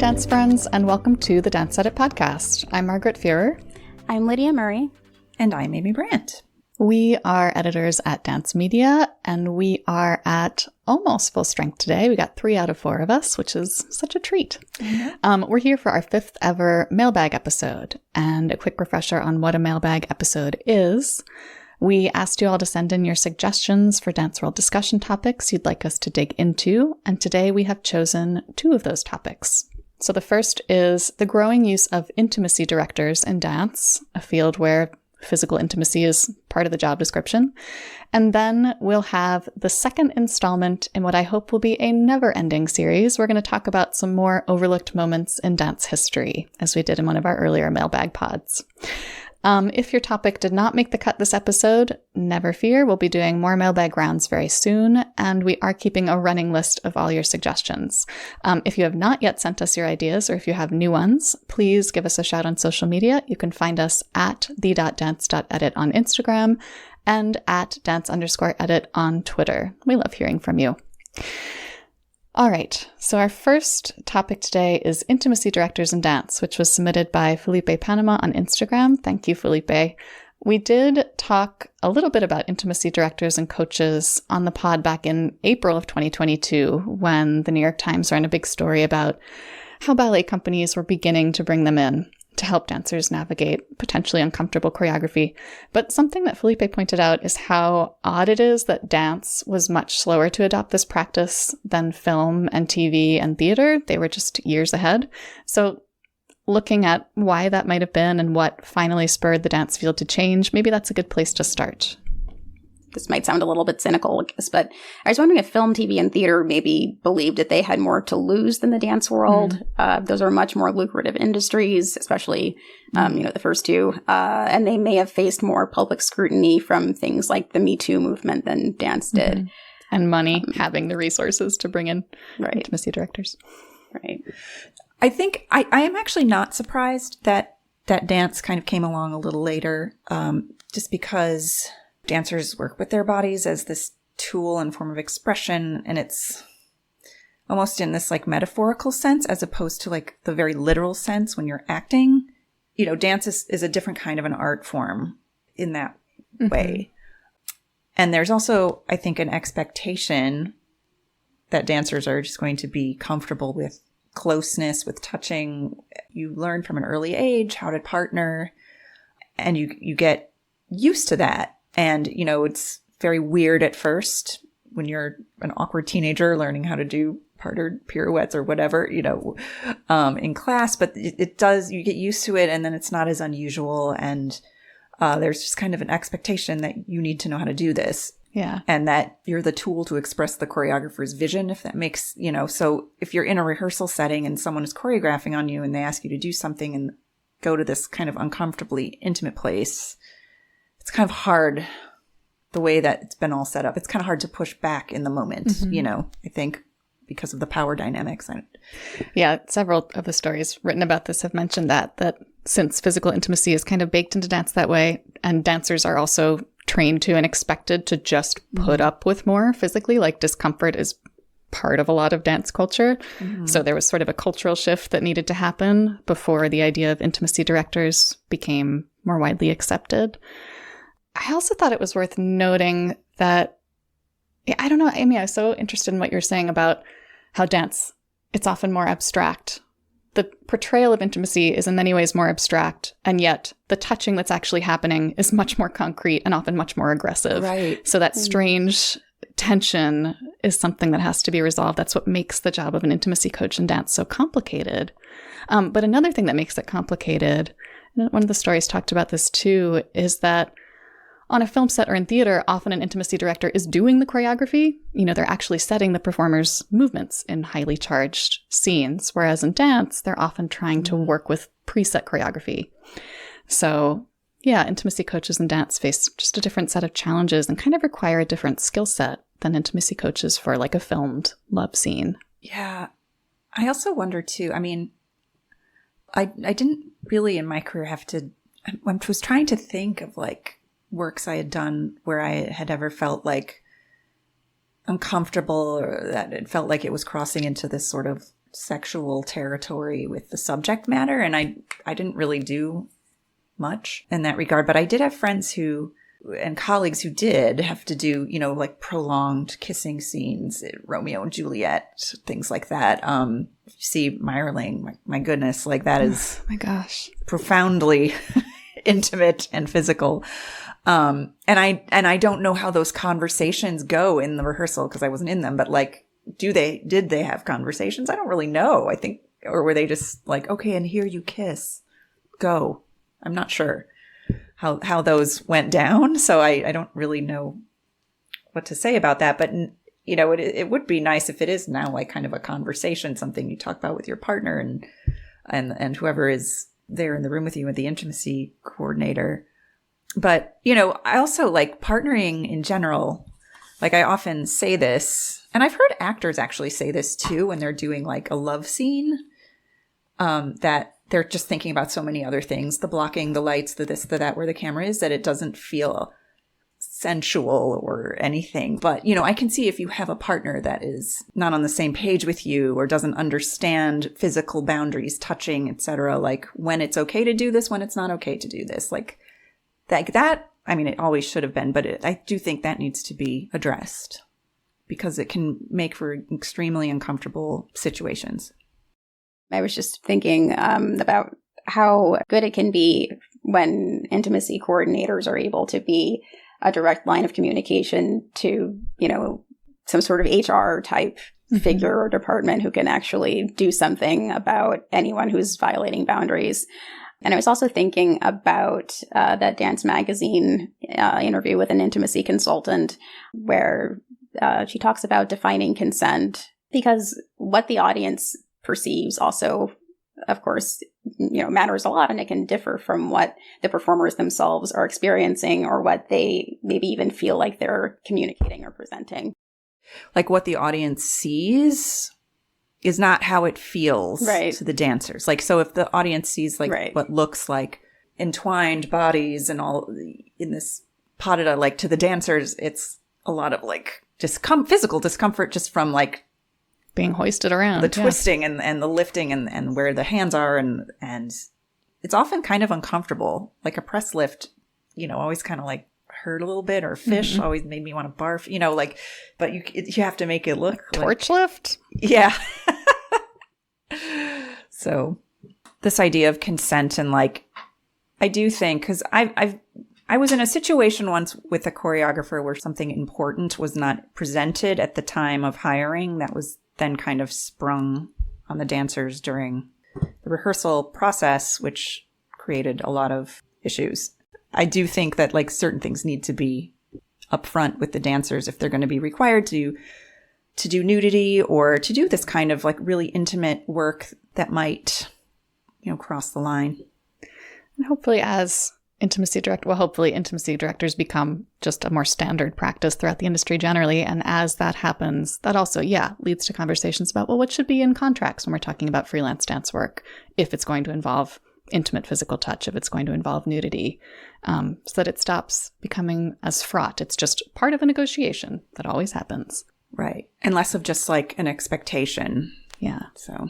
dance friends, and welcome to the Dance Edit podcast. I'm Margaret Fuhrer. I'm Lydia Murray. And I'm Amy Brandt. We are editors at Dance Media, and we are at almost full strength today. We got 3 out of 4 of us, which is such a treat. Mm-hmm. We're here for our 5th ever Mailbag episode, and a quick refresher on what a Mailbag episode is. We asked you all to send in your suggestions for dance world discussion topics you'd like us to dig into, and today we have chosen 2 of those topics. So the first is the growing use of intimacy directors in dance, a field where physical intimacy is part of the job description. And then we'll have the second installment in what I hope will be a never-ending series. We're going to talk about some more overlooked moments in dance history, as we did in one of our earlier Mailbag pods. If your topic did not make the cut this episode, never fear. We'll be doing more Mailbag rounds very soon, and we are keeping a running list of all your suggestions. If you have not yet sent us your ideas, or if you have new ones, please give us a shout on social media. You can find us at the.dance.edit on Instagram and at dance_edit on Twitter. We love hearing from you. All right, so our first topic today is intimacy directors in dance, which was submitted by Felipe Panama on Instagram. Thank you, Felipe. We did talk a little bit about intimacy directors and coaches on the pod back in April of 2022, when the New York Times ran a big story about how ballet companies were beginning to bring them in to help dancers navigate potentially uncomfortable choreography. But something that Felipe pointed out is how odd it is that dance was much slower to adopt this practice than film and TV and theater. They were just years ahead. So looking at why that might have been and what finally spurred the dance field to change, maybe that's a good place to start. This might sound a little bit cynical, I guess, but I was wondering if film, TV, and theater maybe believed that they had more to lose than the dance world. Those are much more lucrative industries, especially, the first 2. And they may have faced more public scrutiny from things like the Me Too movement than dance did. Mm-hmm. And money, having the resources to bring in intimacy directors. Right. I think I am actually not surprised that dance kind of came along a little later, just because dancers work with their bodies as this tool and form of expression, and it's almost in this like metaphorical sense as opposed to like the very literal sense when you're acting. You know, dance is a different kind of an art form in that way. And there's also, I think, an expectation that dancers are just going to be comfortable with closeness, with touching. You learn from an early age how to partner, and you get used to that. And, you know, it's very weird at first when you're an awkward teenager learning how to do partnered pirouettes or whatever, in class. But it does, you get used to it, and then it's not as unusual. And there's just kind of an expectation that you need to know how to do this. Yeah. And that you're the tool to express the choreographer's vision, if that makes, so if you're in a rehearsal setting and someone is choreographing on you and they ask you to do something and go to this kind of uncomfortably intimate place, it's kind of hard the way that it's been all set up. It's kind of hard to push back in the moment, I think, because of the power dynamics. Yeah, several of the stories written about this have mentioned that since physical intimacy is kind of baked into dance that way, and dancers are also trained to and expected to just put up with more physically, like discomfort is part of a lot of dance culture. So there was sort of a cultural shift that needed to happen before the idea of intimacy directors became more widely accepted. I also thought it was worth noting that, I don't know, Amy, I was so interested in what you're saying about how dance, it's often more abstract. The portrayal of intimacy is in many ways more abstract, and yet the touching that's actually happening is much more concrete and often much more aggressive. Right. So that strange tension is something that has to be resolved. That's what makes the job of an intimacy coach in dance so complicated. But another thing that makes it complicated, and one of the stories talked about this too, is that on a film set or in theater, often an intimacy director is doing the choreography. They're actually setting the performer's movements in highly charged scenes, whereas in dance, they're often trying to work with preset choreography. So, yeah, intimacy coaches in dance face just a different set of challenges and kind of require a different skill set than intimacy coaches for like a filmed love scene. Yeah. I also wonder too, I didn't really in my career have to, I was trying to think of like works I had done where I had ever felt like uncomfortable or that it felt like it was crossing into this sort of sexual territory with the subject matter. And I didn't really do much in that regard, but I did have friends and colleagues who did have to do, like prolonged kissing scenes, Romeo and Juliet, things like that. You see Meyerling, my goodness, like that is my gosh, profoundly intimate and physical. And I don't know how those conversations go in the rehearsal because I wasn't in them, but like, did they have conversations? I don't really know. I think, or were they just like, okay, and here you kiss, go. I'm not sure how those went down. So I don't really know what to say about that. But, it would be nice if it is now like kind of a conversation, something you talk about with your partner and whoever is there in the room with you, with the intimacy coordinator. But, I also like partnering in general. Like I often say this, and I've heard actors actually say this too when they're doing like a love scene, that they're just thinking about so many other things, the blocking, the lights, the this, the that, where the camera is, that it doesn't feel sensual or anything. But, I can see if you have a partner that is not on the same page with you or doesn't understand physical boundaries, touching, etc., like when it's okay to do this, when it's not okay to do this, like that. I mean, it always should have been, but I do think that needs to be addressed because it can make for extremely uncomfortable situations. I was just thinking about how good it can be when intimacy coordinators are able to be a direct line of communication to, some sort of HR type figure or department who can actually do something about anyone who's violating boundaries. And I was also thinking about that Dance Magazine interview with an intimacy consultant where she talks about defining consent, because what the audience perceives also, of course, matters a lot, and it can differ from what the performers themselves are experiencing or what they maybe even feel like they're communicating or presenting. Like what the audience sees is not how it feels to the dancers. Like, so if the audience sees like what looks like entwined bodies and all in this potted, like to the dancers, it's a lot of like physical discomfort just from like being hoisted around, the twisting and the lifting and where the hands are. And it's often kind of uncomfortable. Like a press lift, always kind of like hurt a little bit, or fish always made me want to barf, but you have to make it look torch lift. Yeah. So this idea of consent, and like, I do think, cause I was in a situation once with a choreographer where something important was not presented at the time of hiring. That was then kind of sprung on the dancers during the rehearsal process, which created a lot of issues. I do think that like certain things need to be upfront with the dancers if they're going to be required to do nudity or to do this kind of like really intimate work that might, cross the line. And hopefully intimacy directors become just a more standard practice throughout the industry generally. And as that happens, that also, leads to conversations about, well, what should be in contracts when we're talking about freelance dance work, if it's going to involve intimate physical touch, if it's going to involve nudity, so that it stops becoming as fraught. It's just part of a negotiation that always happens. Right. And less of just like an expectation. Yeah. So,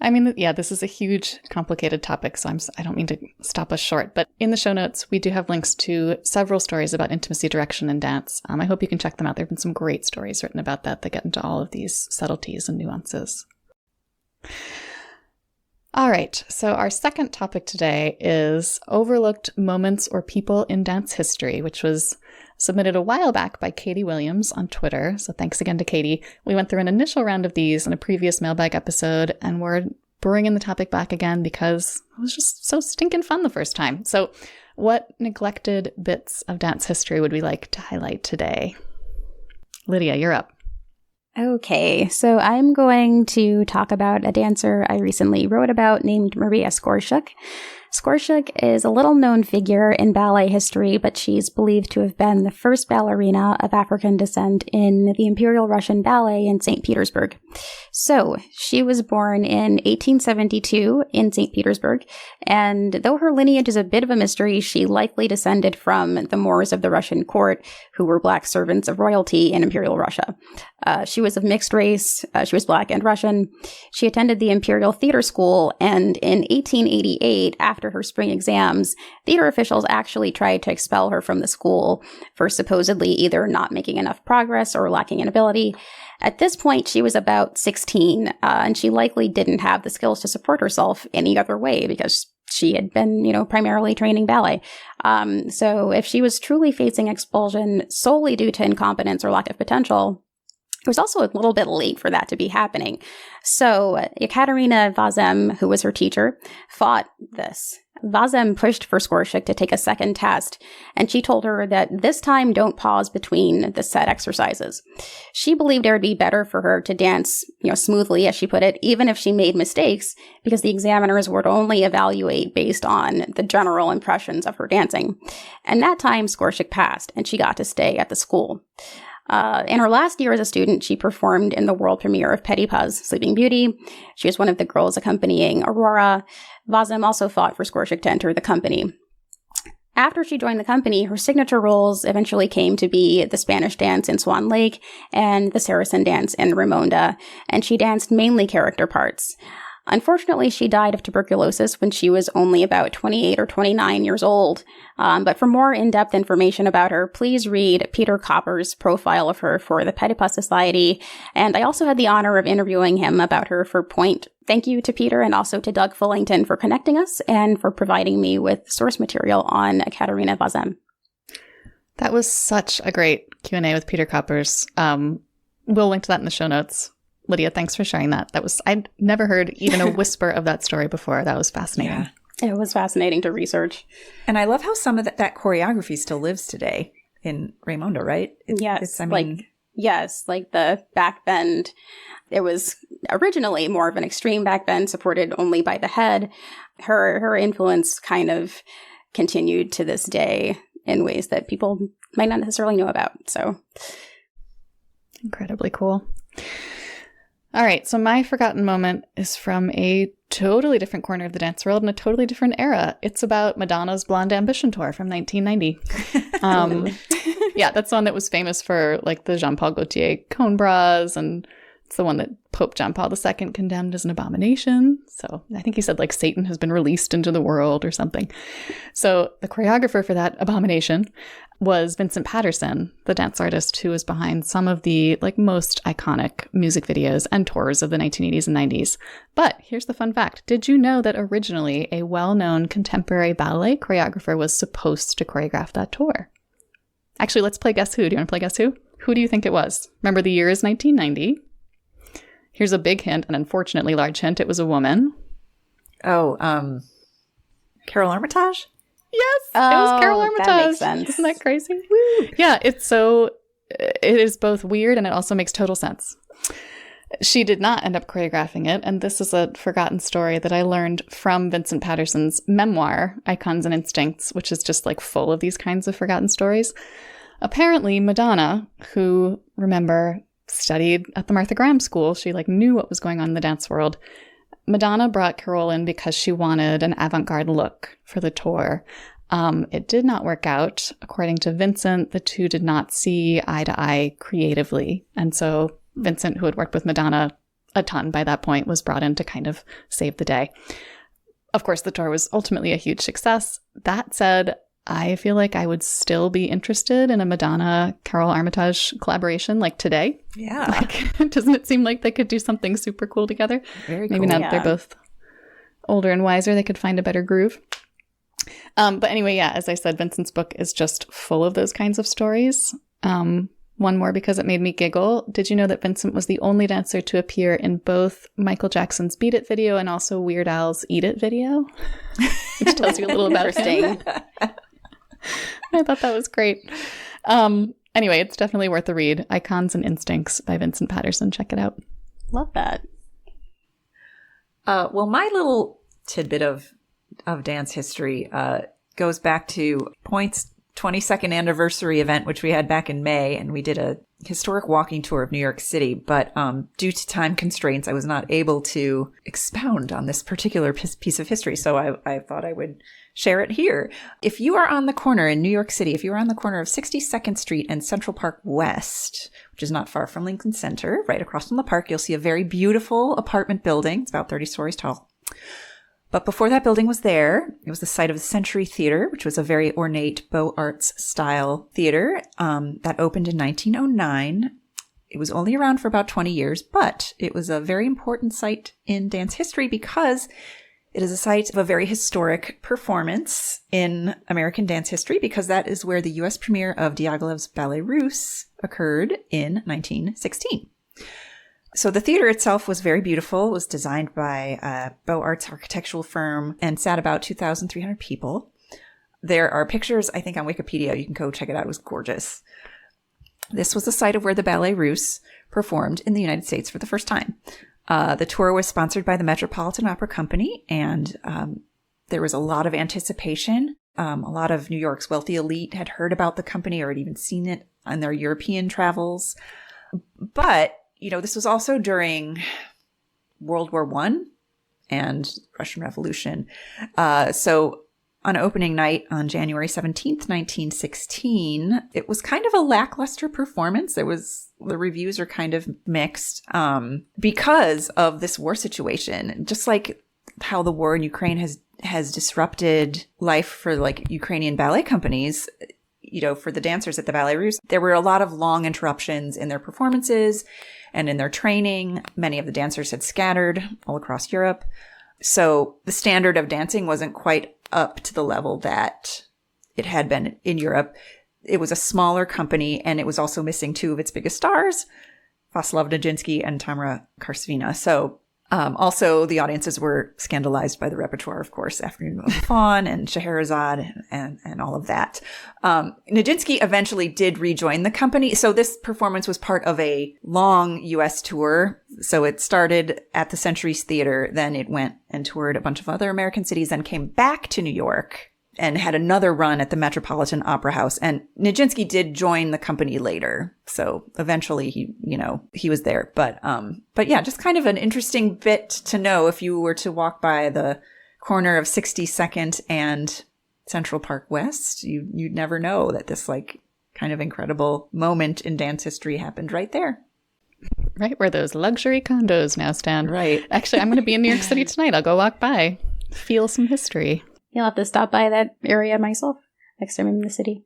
I mean, this is a huge, complicated topic, so I don't mean to stop us short. But in the show notes, we do have links to several stories about intimacy direction in dance. I hope you can check them out. There have been some great stories written about that get into all of these subtleties and nuances. All right, so our second topic today is overlooked moments or people in dance history, which was submitted a while back by Katie Williams on Twitter. So thanks again to Katie. We went through an initial round of these in a previous Mailbag episode, and we're bringing the topic back again because it was just so stinking fun the first time. So what neglected bits of dance history would we like to highlight today? Lydia, you're up. Okay, so I'm going to talk about a dancer I recently wrote about named Maria Skorsiuk. Skorsiuk is a little-known figure in ballet history, but she's believed to have been the first ballerina of African descent in the Imperial Russian Ballet in St. Petersburg. So, she was born in 1872 in St. Petersburg, and though her lineage is a bit of a mystery, she likely descended from the Moors of the Russian court, who were black servants of royalty in Imperial Russia. She was of mixed race. She was black and Russian. She attended the Imperial Theater School, and in 1888, after her spring exams, theater officials actually tried to expel her from the school for supposedly either not making enough progress or lacking in ability. At this point, she was about 16, and she likely didn't have the skills to support herself any other way because she had been, primarily training ballet. So if she was truly facing expulsion solely due to incompetence or lack of potential, it was also a little bit late for that to be happening. So Ekaterina Vazem, who was her teacher, fought this. Vazem pushed for Skorsiuk to take a second test, and she told her that this time don't pause between the set exercises. She believed it would be better for her to dance, smoothly, as she put it, even if she made mistakes, because the examiners would only evaluate based on the general impressions of her dancing. And that time, Skorsiuk passed, and she got to stay at the school. In her last year as a student, she performed in the world premiere of Petipa's Sleeping Beauty. She was one of the girls accompanying Aurora. Vazem also fought for Skorsiuk to enter the company. After she joined the company, her signature roles eventually came to be the Spanish dance in Swan Lake and the Saracen dance in Raimonda, and she danced mainly character parts. Unfortunately, she died of tuberculosis when she was only about 28 or 29 years old. But for more in-depth information about her, please read Peter Koppers' profile of her for the Petipa Society. And I also had the honor of interviewing him about her for Pointe. Thank you to Peter and also to Doug Fullington for connecting us and for providing me with source material on Ekaterina Vazem. That was such a great Q&A with Peter Koppers. We'll link to that in the show notes. Lydia, thanks for sharing that. I'd never heard even a whisper of that story before. That was fascinating. Yeah. It was fascinating to research. And I love how some of that choreography still lives today in Raimonda, right? Yes, like the back bend. It was originally more of an extreme back bend supported only by the head. Her influence kind of continued to this day in ways that people might not necessarily know about. So incredibly cool. All right, so my forgotten moment is from a totally different corner of the dance world and a totally different era. It's about Madonna's Blonde Ambition tour from 1990. Yeah, that's the one that was famous for like the Jean-Paul Gaultier cone bras, and it's the one that Pope John Paul II condemned as an abomination. So I think he said like Satan has been released into the world or something. So the choreographer for that abomination was Vincent Patterson, the dance artist who was behind some of the like most iconic music videos and tours of the 1980s and 90s. But here's the fun fact. Did you know that originally a well-known contemporary ballet choreographer was supposed to choreograph that tour? Actually, let's play Guess Who. Do you want to play Guess Who? Who do you think it was? Remember, the year is 1990. Here's a big hint, an unfortunately large hint. It was a woman. Oh, Carol Armitage? Yes, it was Carol Armitage. That makes sense. Isn't that crazy? Woo. Yeah, it is both weird and it also makes total sense. She did not end up choreographing it, and this is a forgotten story that I learned from Vincent Patterson's memoir, Icons and Instincts, which is just like full of these kinds of forgotten stories. Apparently, Madonna, who, remember, studied at the Martha Graham School, she like knew what was going on in the dance world. Madonna brought Carol in because she wanted an avant-garde look for the tour. It did not work out. According to Vincent, the two did not see eye to eye creatively. And so Vincent, who had worked with Madonna a ton by that point, was brought in to kind of save the day. Of course, the tour was ultimately a huge success. That said, I feel like I would still be interested in a Madonna-Carol Armitage collaboration like today. Yeah. Like, doesn't it seem like they could do something super cool together? Very cool. Maybe now that they're both older and wiser, they could find a better groove. But anyway, yeah, as I said, Vincent's book is just full of those kinds of stories. One more because it made me giggle. Did you know that Vincent was the only dancer to appear in both Michael Jackson's Beat It video and also Weird Al's Eat It video? Which tells you a little about him. I thought that was great. Anyway, it's definitely worth a read. Icons and Instincts by Vincent Patterson. Check it out. Love that. Well, my little tidbit of of dance history goes back to Pointe's 22nd anniversary event, which we had back in May, and we did a historic walking tour of New York City. But due to time constraints, I was not able to expound on this particular piece of history. So I thought I would share it here. If you are on the corner in New York City, if you are on the corner of 62nd Street and Central Park West, which is not far from Lincoln Center, right across from the park, you'll see a very beautiful apartment building. It's about 30 stories tall. But before that building was there, it was the site of the Century Theater, which was a very ornate Beaux Arts style theater that opened in 1909. It was only around for about 20 years, but it was a very important site in dance history because it is a site of a very historic performance in American dance history, because that is where the U.S. premiere of Diaghilev's Ballet Russe occurred in 1916. So the theater itself was very beautiful. It was designed by a Beaux Arts architectural firm and sat about 2,300 people. There are pictures, I think, on Wikipedia. You can go check it out. It was gorgeous. This was the site of where the Ballet Russe performed in the United States for the first time. The tour was sponsored by the Metropolitan Opera Company, and there was a lot of anticipation. A lot of New York's wealthy elite had heard about the company or had even seen it on their European travels. But, you know, this was also during World War I and Russian Revolution. So on opening night on January 17th, 1916, it was kind of a lackluster performance. The reviews are kind of mixed because of this war situation. Just like how the war in Ukraine has disrupted life for like Ukrainian ballet companies, you know, for the dancers at the Ballet Russe, there were a lot of long interruptions in their performances and in their training. Many of the dancers had scattered all across Europe. So the standard of dancing wasn't quite up to the level that it had been in Europe. It was a smaller company, and it was also missing two of its biggest stars, Vasilov Nijinsky and Tamara Karsvina. So also the audiences were scandalized by the repertoire, of course, Afternoon of the Faun and Scheherazade and all of that. Nijinsky eventually did rejoin the company. So this performance was part of a long U.S. tour. So it started at the Century's Theater, then it went and toured a bunch of other American cities, then came back to New York and had another run at the Metropolitan Opera House. And Nijinsky did join the company later. So eventually he was there. But yeah, just kind of an interesting bit to know if you were to walk by the corner of 62nd and Central Park West, you'd never know that this like kind of incredible moment in dance history happened right there. Right where those luxury condos now stand. Right. Actually, I'm going to be in New York City tonight. I'll go walk by, feel some history. You'll have to stop by that area myself next time I'm in the city.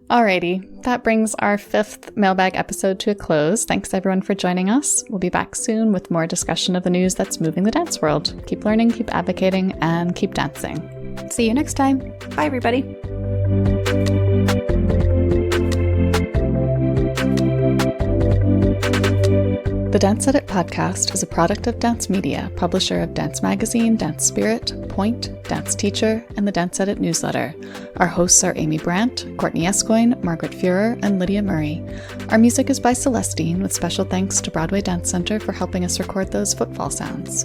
Alrighty, that brings our 5th Mailbag episode to a close. Thanks everyone for joining us. We'll be back soon with more discussion of the news that's moving the dance world. Keep learning, keep advocating, and keep dancing. See you next time. Bye, everybody. The Dance Edit podcast is a product of Dance Media, publisher of Dance Magazine, Dance Spirit, Pointe, Dance Teacher, and the Dance Edit newsletter. Our hosts are Amy Brandt, Courtney Escoyne, Margaret Fuhrer, and Lydia Murray. Our music is by Celestine, with special thanks to Broadway Dance Center for helping us record those footfall sounds.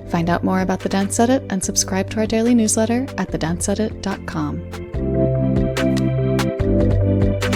Find out more about the Dance Edit and subscribe to our daily newsletter at thedanceedit.com.